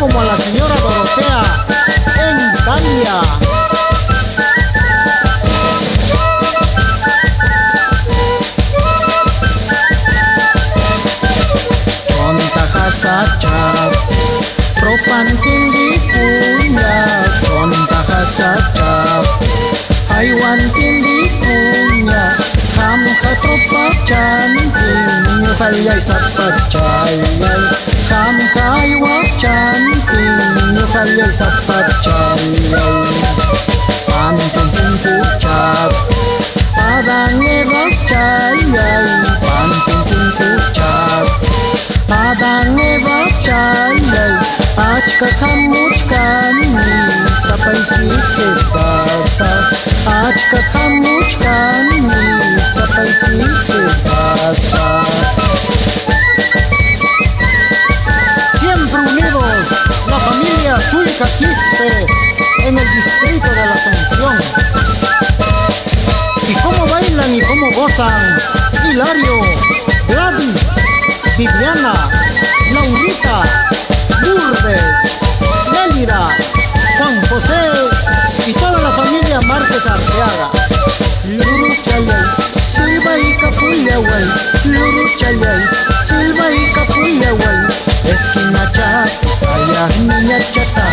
como a la señora Dorotea en Italia. Chonta hasacha, propantin di punya. Chonta hasacha, haywantin di punya. Ham tropa chanting, halyay sapachayay. Ham kaywa chanting, halyay sapachayay. Pantong puncak, padang ebas chayay. Pantong puncak, padang ebas chayay. Achkas hamuchkani, sapay sikitasa. Achkas hamuchkani, sapay sikitasa. Siempre unidos, la familia Zulca Quispe en el distrito de la Asunción. Y cómo bailan y cómo gozan Hilario, Gladys, Viviana, Laurita, Lourdes, Nélida, Juan José y toda la familia Márquez Arteaga. Luru chayay, silva y capuleway. Luru chayay, silva y capuleway. Esquina chat, saya niña chata.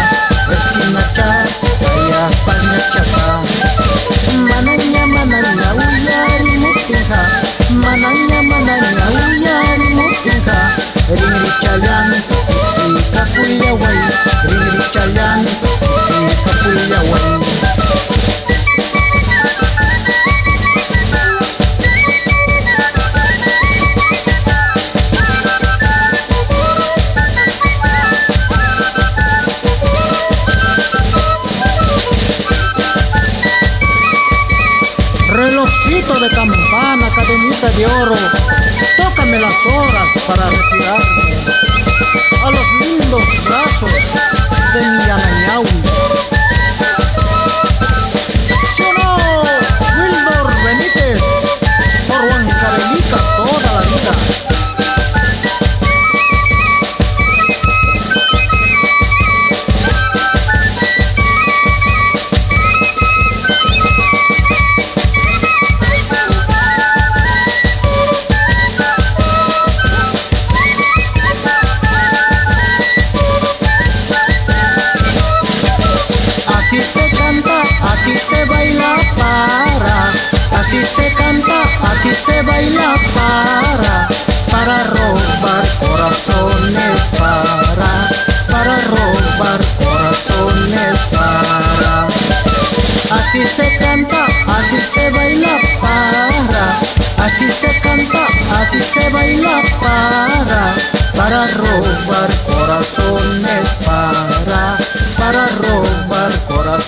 Esquina chat, saya paña chata. Mananya uyari mutinha. Mananya uyari mutinha. Ringri chayan, siti kapuleway. Ringri chayan, siti kapuleway. Relojcito de campana, cadenita de oro, tócame las horas para retirarme a los lindos brazos de mi Anañau. ¿Sí o no, Wildor Benítez? Por Huancavelica toda la vida. Así se canta, así se baila para. Así se canta, así se baila para robar corazones para robar corazones para. Así se canta, así se baila para. Así se canta, así se baila para robar corazones para robar corazones.